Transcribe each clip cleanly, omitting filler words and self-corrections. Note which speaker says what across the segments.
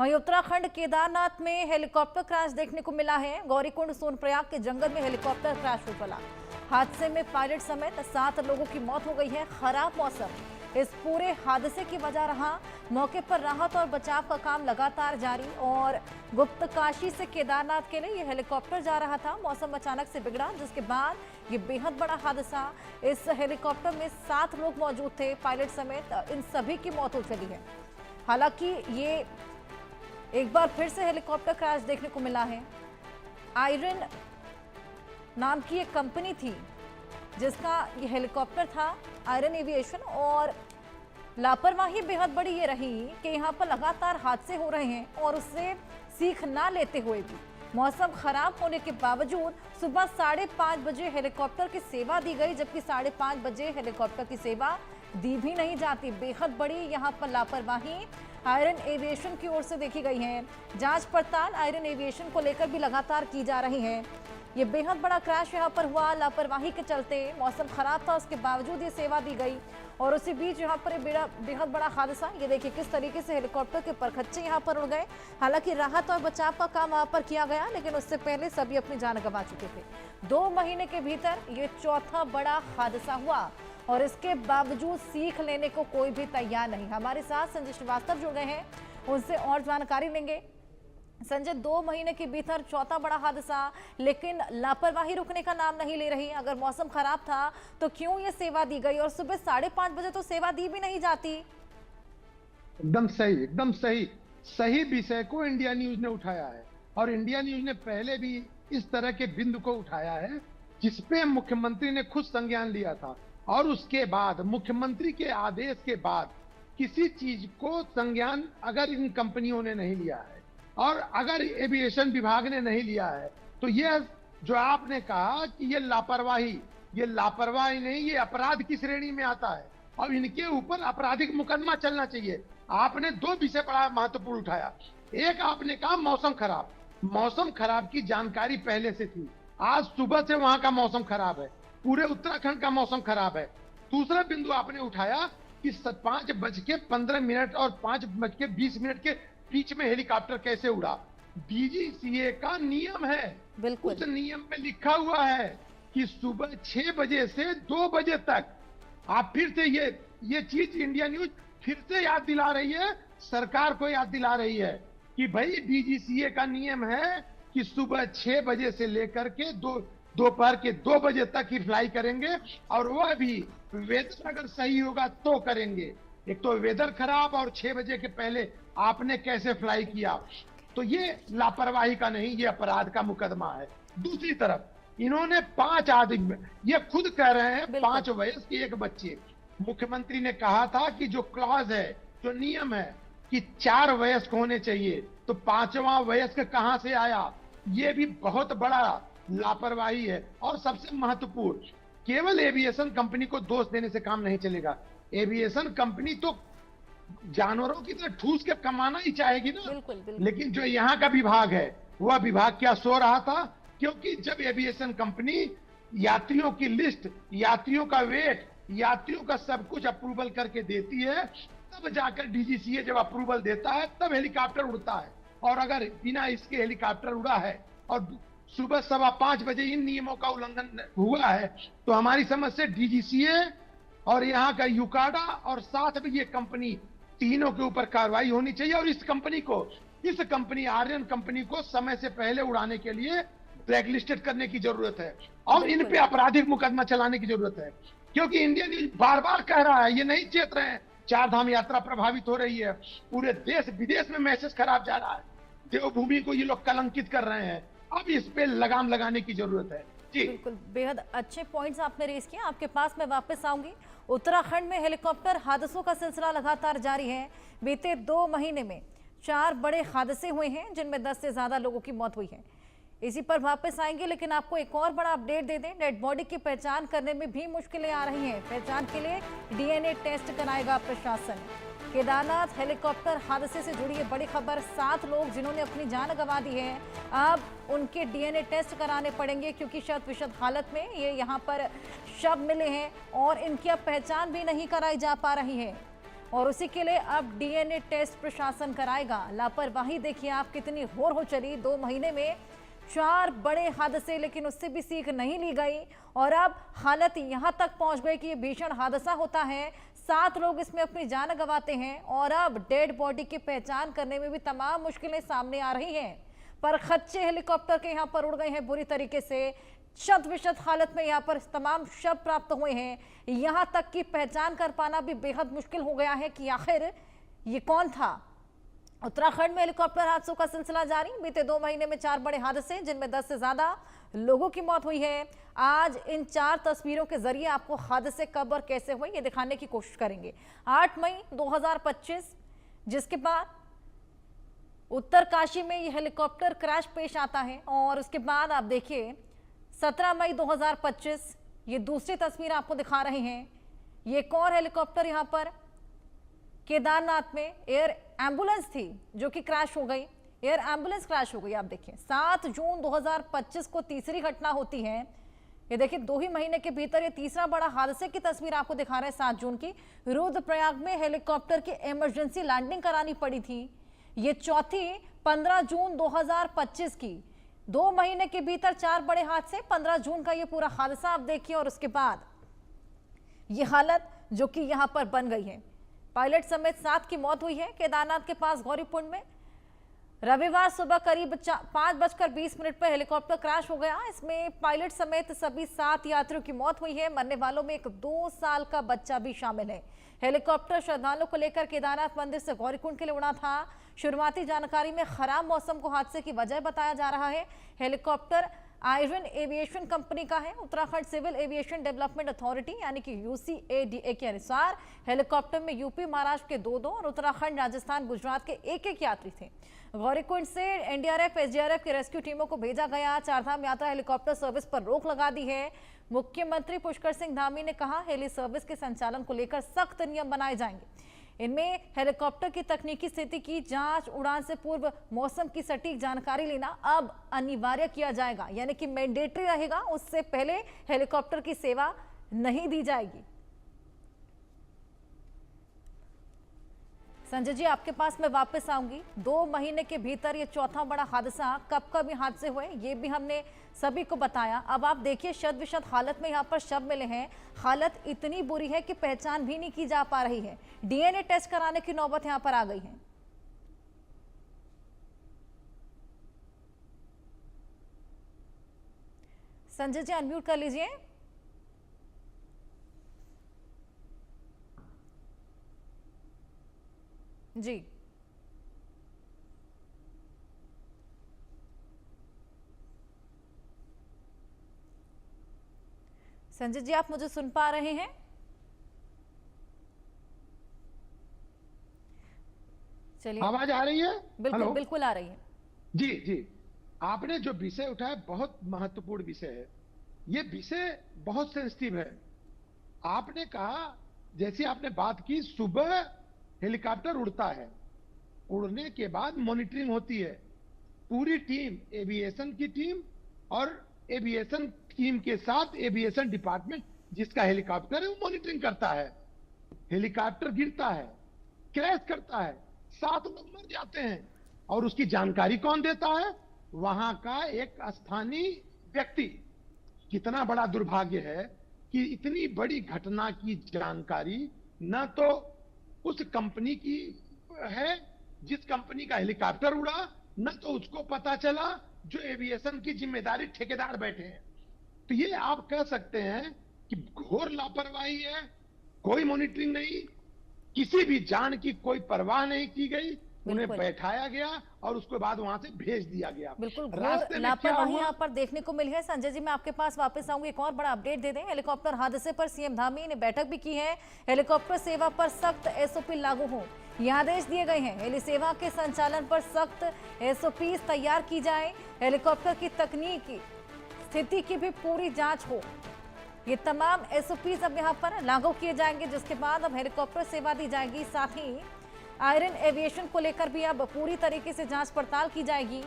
Speaker 1: वहीं उत्तराखंड केदारनाथ में helicopter crash देखने को मिला है। गौरीकुंड सोनप्रयाग के जंगल में हेलीकॉप्टर क्रैश हो पड़ा। हादसे में पायलट समेत 7 लोगों की मौत हो गई है। खराब मौसम इस पूरे हादसे की वजह रहा। मौके पर राहत और बचाव का काम लगातार जारी और गुप्तकाशी से केदारनाथ के लिए ये हेलीकॉप्टर जा रहा था। मौसम अचानक से बिगड़ा, जिसके बाद ये बेहद बड़ा हादसा। इस हेलीकॉप्टर में 7 लोग मौजूद थे, पायलट समेत इन सभी की मौत हो चली है। हालांकि ये एक बार फिर से हेलीकॉप्टर क्रैश देखने को मिला है। आयरन नाम की एक कंपनी थी जिसका ये हेलीकॉप्टर था, आयरन एविएशन, और लापरवाही बेहद बड़ी ये रही कि यहाँ पर लगातार हादसे हो रहे हैं और उससे सीख ना लेते हुए भी मौसम खराब होने के बावजूद सुबह 5:30 बजे हेलीकॉप्टर की सेवा दी गई, जबकि 5:30 बजे हेलीकॉप्टर की सेवा दी भी नहीं जाती। बेहद बड़ी यहाँ पर लापरवाही आयरन एविएशन की ओर से देखी गई है। जांच पड़ताल आयरन एविएशन को लेकर भी लगातार की जा रही है। ये बेहद बड़ा क्रैश यहाँ पर हुआ लापरवाही के चलते। मौसम खराब था, उसके बावजूद ये सेवा दी गई और उसी बीच यहाँ पर बेहद बड़ा हादसा। ये देखिए किस तरीके से हेलीकॉप्टर के परखच्चे यहाँ पर उड़ गए। हालांकि राहत और बचाव का काम वहाँ पर किया गया, लेकिन उससे पहले सभी अपनी जान गंवा चुके थे। 2 महीने के भीतर ये चौथा बड़ा हादसा हुआ और इसके बावजूद सीख लेने को कोई भी तैयार नहीं। हमारे साथ संजय श्रीवास्तव जुड़ गए हैं, उनसे और जानकारी लेंगे। संजय, 2 महीने के भीतर चौथा बड़ा हादसा, लेकिन लापरवाही रुकने का नाम नहीं ले रही। अगर मौसम खराब था तो क्यों ये सेवा दी गई और सुबह 5:30 बजे तो सेवा दी भी नहीं जाती?
Speaker 2: एकदम सही सही विषय को इंडिया न्यूज ने उठाया है और इंडिया न्यूज ने पहले भी इस तरह के बिंदु को उठाया है जिसपे मुख्यमंत्री ने खुद संज्ञान लिया था और उसके बाद मुख्यमंत्री के आदेश के बाद किसी चीज को संज्ञान अगर इन कंपनियों ने नहीं लिया है और अगर एविएशन विभाग ने नहीं लिया है तो यह जो आपने कहा कि ये लापरवाही नहीं, ये अपराध की श्रेणी में आता है और इनके ऊपर आपराधिक मुकदमा चलना चाहिए। आपने 2 विषय बड़ा महत्वपूर्ण उठाया। एक, आपने कहा मौसम खराब की जानकारी पहले से थी। आज सुबह से वहां का मौसम खराब है, पूरे उत्तराखंड का मौसम खराब है। दूसरा बिंदु आपने उठाया कि 5:15 और 5:20 के बीच में हेलीकॉप्टर कैसे उड़ा। डीजीसीए का नियम है,
Speaker 1: बिल्कुल
Speaker 2: उस नियम में लिखा हुआ है कि सुबह 6 बजे से 2 बजे तक। आप फिर से ये चीज इंडिया न्यूज फिर से याद दिला रही है, सरकार को याद दिला रही है कि भाई डीजीसीए का नियम है कि सुबह 6 बजे से लेकर के दोपहर के 2 बजे तक ही फ्लाई करेंगे और वह भी वेदर अगर सही होगा तो करेंगे। एक तो वेदर खराब और 6 बजे के पहले आपने कैसे फ्लाई किया, तो ये लापरवाही का नहीं, ये अपराध का मुकदमा है। दूसरी तरफ इन्होंने 5 आदमी, ये खुद कह रहे हैं 5 वयस्क 1 बच्चे। मुख्यमंत्री ने कहा था कि जो क्लॉज है, जो नियम है कि 4 वयस्क होने चाहिए, तो 5वां वयस्क कहां से आया? ये भी बहुत बड़ा लापरवाही है। और सबसे महत्वपूर्ण, केवल एविएशन कंपनी को दोष देने से काम नहीं चलेगा। एविएशन कंपनी तो जानवरों की तरह ठूस के कमाना ही चाहेगी ना।
Speaker 1: बिल्कुल।
Speaker 2: लेकिन जो यहाँ का विभाग है, वह विभाग क्या सो रहा था? क्योंकि जब एविएशन कंपनी यात्रियों की लिस्ट, यात्रियों का वेट, यात्रियों का सब कुछ अप्रूवल करके देती है, तब जाकर डीजीसीए जब अप्रूवल देता है तब हेलीकॉप्टर उड़ता है। और अगर बिना इसके हेलीकॉप्टर उड़ा है और सुबह 5:15 बजे इन नियमों का उल्लंघन हुआ है, तो हमारी समझ से डीजीसीए और यहाँ का यूकाडा और साथ में ये कंपनी, तीनों के ऊपर कार्रवाई होनी चाहिए। और इस कंपनी आर्यन कंपनी को समय से पहले उड़ाने के लिए ब्लैकलिस्टेड करने की जरूरत है और इन पे आपराधिक मुकदमा चलाने की जरूरत है। क्योंकि इंडिया न्यूज बार बार कह रहा है, ये नहीं चेत रहे हैं। 4 धाम यात्रा प्रभावित हो रही है, पूरे देश विदेश में मैसेज खराब जा रहा है, देवभूमि को ये लोग कलंकित कर रहे हैं। अब इस पे लगाम लगाने की जरूरत है। जी
Speaker 1: बिल्कुल, बेहद अच्छे पॉइंट्स आपने रेज किए। आपके पास मैं वापस आऊंगी। उत्तराखंड में हेलीकॉप्टर हादसों का सिलसिला लगातार जारी है। बीते 2 महीने में 4 बड़े हादसे हुए हैं, जिनमें 10 से ज्यादा लोगों की मौत हुई है। इसी पर वापस आएंगे, लेकिन आपको एक और बड़ा अपडेट दे दें। डेड बॉडी की पहचान करने में भी मुश्किलें आ रही हैं। पहचान के लिए डीएनए टेस्ट कराएगा प्रशासन। केदारनाथ हेलीकॉप्टर हादसे से जुड़ी ये बड़ी खबर। 7 लोग जिन्होंने अपनी जान गंवा दी है, अब उनके डीएनए टेस्ट कराने पड़ेंगे, क्योंकि शत-विशत हालत में ये यहाँ पर शव मिले हैं और इनकी अब पहचान भी नहीं कराई जा पा रही है। और उसी के लिए अब डीएनए टेस्ट प्रशासन कराएगा। लापरवाही देखिए आप कितनी होर हो चली। 2 महीने में 4 बड़े हादसे, लेकिन उससे भी सीख नहीं ली गई और अब हालत यहां तक पहुंच गई कि ये भीषण हादसा होता है, 7 लोग इसमें अपनी जान गंवाते हैं और अब डेड बॉडी की पहचान करने में भी तमाम मुश्किलें सामने आ रही हैं। पर खच्चे हेलीकॉप्टर के यहाँ पर उड़ गए हैं बुरी तरीके से। शत विशत हालत में यहाँ पर तमाम शव प्राप्त हुए हैं। यहाँ तक कि पहचान कर पाना भी बेहद मुश्किल हो गया है कि आखिर ये कौन था। उत्तराखंड में हेलीकॉप्टर हादसों का सिलसिला जारी। बीते 2 महीने में 4 बड़े हादसे, जिनमें 10 से ज्यादा लोगों की मौत हुई है। आज इन 4 तस्वीरों के जरिए आपको हादसे कब और कैसे हुए ये दिखाने की कोशिश करेंगे। 8 मई 2025, जिसके बाद उत्तरकाशी में ये हेलीकॉप्टर क्रैश पेश आता है और उसके बाद आप देखिए 17 मई 2025, ये दूसरी तस्वीर आपको दिखा रहे हैं। ये एक और हेलीकॉप्टर यहाँ पर केदारनाथ में एयर एम्बुलेंस थी जो कि क्रैश हो गई। एयर एम्बुलेंस क्रैश हो गई। आप देखिए 7 जून 2025 को तीसरी घटना होती है। ये देखिए 2 ही महीने के भीतर ये तीसरा बड़ा हादसे की तस्वीर आपको दिखा रहे हैं। 7 जून की रुद्रप्रयाग में हेलीकॉप्टर की इमरजेंसी लैंडिंग करानी पड़ी थी। ये चौथी 15 जून 2025 की। 2 महीने के भीतर 4 बड़े हादसे, 15 जून का ये पूरा हादसा आप देखिए और उसके बाद ये हालत जो कि यहां पर बन गई है। पायलट समेत 7 की मौत हुई है। केदारनाथ के पास गौरीकुंड में रविवार सुबह करीब 5:20 पर हेलीकॉप्टर क्रैश हो गया। इसमें पायलट समेत सभी 7 यात्रियों की मौत हुई है। मरने वालों में एक 2 साल का बच्चा भी शामिल है। हेलीकॉप्टर श्रद्धालुओं को लेकर केदारनाथ मंदिर से गौरीकुंड के लिए उड़ा था। शुरुआती जानकारी में खराब मौसम को हादसे की वजह बताया जा रहा है। हेलीकॉप्टर आयरन एविएशन कंपनी का है। Uttarakhand Civil Aviation Development Authority यानी कि UCADA के अनुसार हेलीकॉप्टर में यूपी महाराष्ट्र के 2 और उत्तराखंड राजस्थान गुजरात के 1 यात्री थे। गौरीकुंड से NDRF SDRF की रेस्क्यू टीमों को भेजा गया। चारधाम यात्रा हेलीकॉप्टर सर्विस पर रोक लगा दी है। मुख्यमंत्री पुष्कर सिंह धामी ने कहा हेली सर्विस के संचालन को लेकर सख्त नियम बनाए जाएंगे। इनमें हेलीकॉप्टर की तकनीकी स्थिति की जांच, उड़ान से पूर्व मौसम की सटीक जानकारी लेना अब अनिवार्य किया जाएगा, यानी कि मैंडेटरी रहेगा। उससे पहले हेलीकॉप्टर की सेवा नहीं दी जाएगी। संजय जी, आपके पास मैं वापस आऊंगी। 2 महीने के भीतर ये चौथा बड़ा हादसा, कब कब ये हादसे हुए ये भी हमने सभी को बताया। अब आप देखिए शत विशत हालत में यहाँ पर शव मिले हैं। हालत इतनी बुरी है कि पहचान भी नहीं की जा पा रही है। डीएनए टेस्ट कराने की नौबत यहाँ पर आ गई है। संजय जी अनम्यूट कर लीजिए। जी संजय जी, आप मुझे सुन पा रहे हैं? चलिए,
Speaker 2: आवाज आ रही है?
Speaker 1: बिल्कुल बिल्कुल आ रही है।
Speaker 2: जी जी, आपने जो विषय उठाया बहुत महत्वपूर्ण विषय है। ये विषय बहुत सेंसिटिव है। आपने कहा, जैसे आपने बात की, सुबह हेलीकॉप्टर उड़ता है, उड़ने के बाद मॉनिटरिंग होती है। पूरी टीम, एविएशन की टीम और एविएशन टीम के साथ एविएशन डिपार्टमेंट जिसका हेलीकॉप्टर है वो मॉनिटरिंग करता है। हेलीकॉप्टर गिरता है, क्रैश करता है, 7 लोग मर जाते हैं और उसकी जानकारी कौन देता है? वहां का एक स्थानीय व्यक्ति। कितना बड़ा दुर्भाग्य है कि इतनी बड़ी घटना की जानकारी न तो उस कंपनी की है जिस कंपनी का हेलीकॉप्टर उड़ा, न तो उसको पता चला जो एविएशन की जिम्मेदारी ठेकेदार बैठे हैं। तो ये आप कह सकते हैं कि घोर लापरवाही है। कोई मॉनिटरिंग नहीं, किसी भी जान की कोई परवाह नहीं की गई। उन्हें बैठाया गया और उसके बाद वहां से भेज दिया गया।
Speaker 1: बिल्कुल लापरवाही यहाँ पर देखने को मिली है। संजय जी, मैं आपके पास वापस आऊंगी। एक और बड़ा अपडेट दे दें। हेलीकॉप्टर हादसे पर सीएम धामी ने बैठक भी की है। हेलीकॉप्टर सेवा पर सख्त SOP लागू हो, ये आदेश दिए गए हैं। हेली सेवा के संचालन पर सख्त SOP तैयार की जाए। हेलीकॉप्टर की तकनीकी स्थिति की भी पूरी जांच हो। ये तमाम SOP अब यहाँ पर लागू किए जाएंगे, जिसके बाद अब हेलीकॉप्टर सेवा दी जाएगी। साथ ही आयरन एविएशन को लेकर भी अब पूरी तरीके से जांच पड़ताल की जाएगी।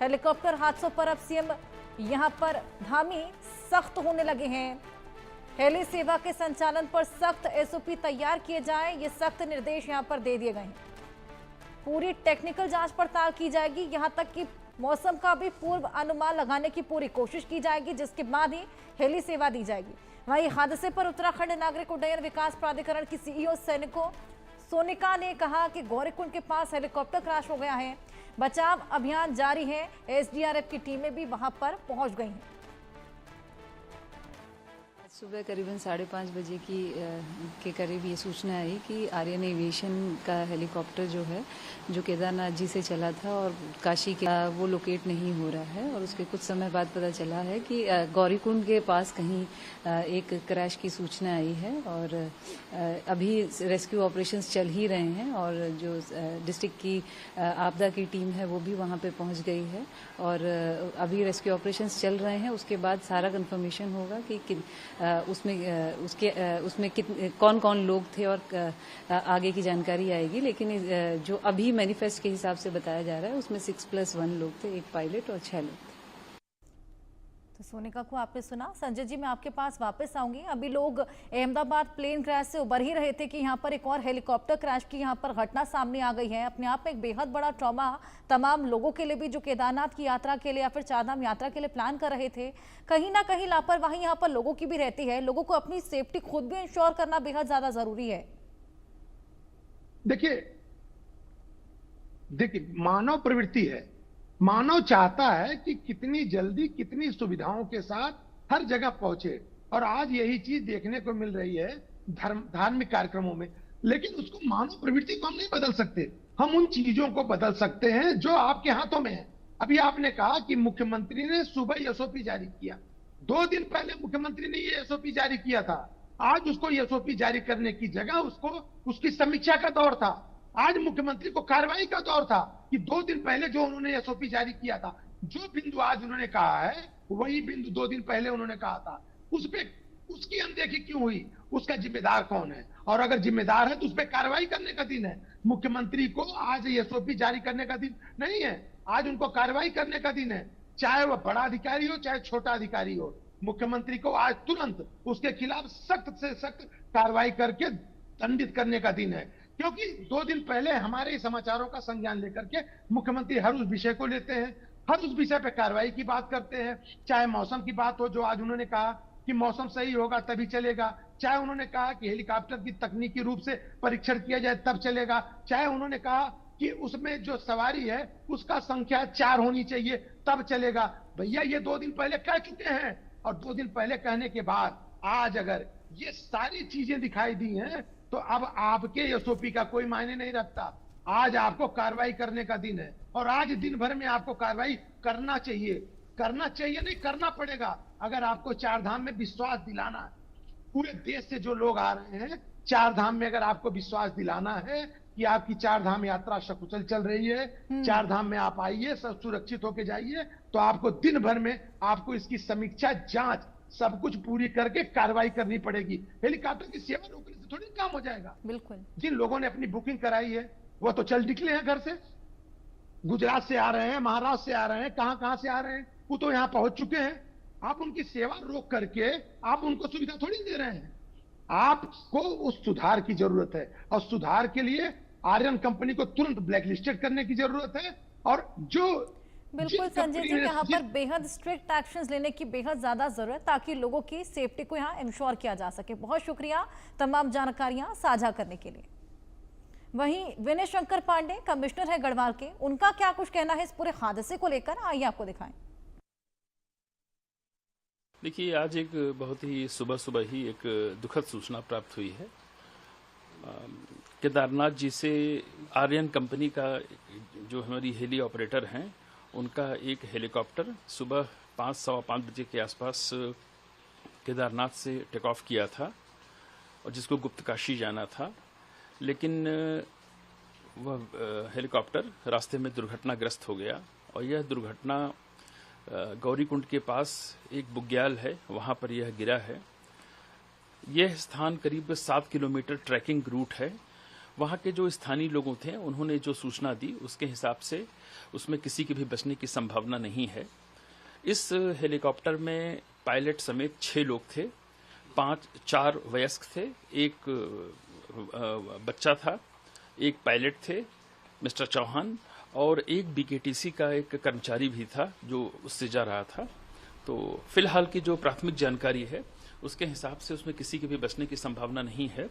Speaker 1: हेलीकॉप्टर हादसों पर अब सीएम यहाँ पर धामी सख्त होने लगे हैं। हेली सेवा के संचालन पर सख्त एसओपी तैयार किए जाएं, ये सख्त निर्देश यहां पर दे दिए गए हैं। पूरी टेक्निकल जांच पड़ताल की जाएगी, यहां तक कि मौसम का भी पूर्व अनुमान लगाने की पूरी कोशिश की जाएगी, जिसके बाद ही हेली सेवा दी जाएगी। वहीं हादसे पर उत्तराखंड नागरिक उड्डयन विकास प्राधिकरण की सीईओ सोनिका ने कहा कि गौरीकुंड के पास हेलीकॉप्टर क्रैश हो गया है, बचाव अभियान जारी है। एसडीआरएफ की टीमें भी वहां पर पहुंच गई हैं।
Speaker 3: सुबह करीबन 5:30 बजे के करीब ये सूचना आई कि आर्यन एविएशन का हेलीकॉप्टर जो है, जो केदारनाथ जी से चला था और काशी के वो लोकेट नहीं हो रहा है। और उसके कुछ समय बाद पता चला है कि गौरीकुंड के पास कहीं एक क्रैश की सूचना आई है और अभी रेस्क्यू ऑपरेशंस चल ही रहे हैं और जो डिस्ट्रिक्ट की आपदा की टीम है वो भी वहाँ पे पहुँच गई है और अभी रेस्क्यू ऑपरेशंस चल रहे हैं। उसके बाद सारा कंफर्मेशन होगा कि उसमें कौन कौन लोग थे और आगे की जानकारी आएगी। लेकिन जो अभी मैनिफेस्ट के हिसाब से बताया जा रहा है उसमें 6+1 लोग थे, एक पायलट और 6 लोग थे।
Speaker 1: तो सोनिका को आपने सुना। संजय जी, मैं आपके पास वापस आऊंगी। अभी लोग अहमदाबाद प्लेन क्रैश से उबर ही रहे थे कि यहाँ पर एक और हेलीकॉप्टर क्रैश की यहाँ पर घटना सामने आ गई है। अपने आप में एक बेहद बड़ा ट्रॉमा तमाम लोगों के लिए भी जो केदारनाथ की यात्रा के लिए या फिर चारधाम यात्रा के लिए प्लान कर रहे थे। कहीं ना कहीं लापरवाही यहाँ पर लोगों की भी रहती है। लोगों को अपनी सेफ्टी खुद भी इंश्योर करना बेहद ज्यादा जरूरी है।
Speaker 2: देखिए, मानव प्रवृत्ति है, मानव चाहता है कि कितनी जल्दी कितनी सुविधाओं के साथ हर जगह पहुंचे और आज यही चीज देखने को मिल रही है धार्मिक कार्यक्रमों में। लेकिन उसको मानव प्रवृत्ति को हम नहीं बदल सकते, हम उन चीजों को बदल सकते हैं जो आपके हाथों में है। अभी आपने कहा कि मुख्यमंत्री ने सुबह एसओपी जारी किया, 2 दिन पहले मुख्यमंत्री ने ये एसओपी जारी किया था। आज उसको एसओपी जारी करने की जगह उसको उसकी समीक्षा का दौर था। आज मुख्यमंत्री को कार्रवाई का दौर था कि 2 दिन पहले जो उन्होंने एसओपी जारी किया था, जो बिंदु आज उन्होंने कहा है वही बिंदु 2 दिन पहले उन्होंने कहा था। उस पे उसकी अनदेखी क्यों हुई? उसका जिम्मेदार कौन है? और अगर जिम्मेदार है तो उस पर कार्रवाई करने का दिन है। मुख्यमंत्री को आज एसओपी जारी करने का दिन नहीं है, आज उनको कार्रवाई करने का दिन है। चाहे वह बड़ा अधिकारी हो चाहे छोटा अधिकारी हो, मुख्यमंत्री को आज तुरंत उसके खिलाफ सख्त से सख्त कार्रवाई करके दंडित करने का दिन है। क्योंकि 2 दिन पहले हमारे समाचारों का संज्ञान लेकर के मुख्यमंत्री हर उस विषय को लेते हैं, हर उस विषय पे कार्रवाई की बात करते हैं। चाहे मौसम की बात हो, जो आज उन्होंने कहा कि मौसम सही होगा तभी चलेगा, चाहे उन्होंने कहा कि हेलीकॉप्टर की तकनीकी रूप से परीक्षण किया जाए तब चलेगा, चाहे उन्होंने कहा कि उसमें जो सवारी है उसका संख्या 4 होनी चाहिए तब चलेगा। भैया ये 2 दिन पहले कह चुके हैं और 2 दिन पहले कहने के बाद आज अगर ये सारी चीजें दिखाई दी हैं तो अब आपके एसओपी का कोई मायने नहीं रखता। आज आपको कार्रवाई करने का दिन है और आज दिन भर में आपको कार्रवाई करना चाहिए नहीं, करना पड़ेगा। अगर आपको चारधाम में विश्वास दिलाना है, पूरे देश से जो लोग आ रहे हैं चारधाम में, अगर आपको विश्वास दिलाना है कि आपकी चारधाम यात्रा सकुशल चल रही है, चारधाम में आप आइए, सब सुरक्षित होके जाइए, तो आपको दिन भर में आपको इसकी समीक्षा, जांच, सब कुछ पूरी करके कार्रवाई करनी पड़ेगी। हेलीकॉप्टर की सेवा रोकने से थोड़ी काम हो जाएगा।
Speaker 1: बिल्कुल,
Speaker 2: जिन लोगों ने अपनी बुकिंग कराई है वो तो चल निकले हैं घर से, गुजरात से आ रहे हैं, महाराष्ट्र से आ रहे हैं, कहां से आ रहे हैं, वो तो यहां पहुंच चुके हैं। आप उनकी सेवा रोक करके आप उनको सुविधा थोड़ी दे रहे हैं। आपको उस सुधार की जरूरत है और सुधार के लिए आर्यन कंपनी को तुरंत ब्लैकलिस्टेड करने की जरूरत है। और जो
Speaker 1: बिल्कुल संजय जी, यहाँ पर बेहद स्ट्रिक्ट एक्शंस लेने की बेहद ज्यादा जरूरत है ताकि लोगों की सेफ्टी को यहाँ इंश्योर किया जा सके। बहुत शुक्रिया तमाम जानकारियां साझा करने के लिए। वहीं विनय शंकर पांडे कमिश्नर है गढ़वाल के, उनका क्या कुछ कहना है इस पूरे हादसे को लेकर, आइए आपको दिखाएं।
Speaker 4: देखिए, आज एक बहुत ही सुबह ही एक दुखद सूचना प्राप्त हुई है। केदारनाथ जी से आर्यन कंपनी का जो हमारी हेली ऑपरेटर हैं, उनका एक हेलीकॉप्टर सुबह 5-5:15 बजे के आसपास केदारनाथ से टेक ऑफ किया था और जिसको गुप्तकाशी जाना था। लेकिन वह हेलीकॉप्टर रास्ते में दुर्घटनाग्रस्त हो गया और यह दुर्घटना गौरीकुंड के पास एक बुग्याल है, वहाँ पर यह गिरा है। यह स्थान करीब 7 किलोमीटर ट्रैकिंग रूट है। वहाँ के जो स्थानीय लोगों थे उन्होंने जो सूचना दी उसके हिसाब से उसमें किसी के भी बचने की संभावना नहीं है। इस हेलीकॉप्टर में पायलट समेत 6 लोग थे, चार वयस्क थे, एक बच्चा था, एक पायलट थे मिस्टर चौहान, और एक बीकेटीसी का एक कर्मचारी भी था जो उससे जा रहा था। तो फिलहाल की जो प्राथमिक जानकारी है उसके हिसाब से उसमें किसी के भी बचने की संभावना नहीं है।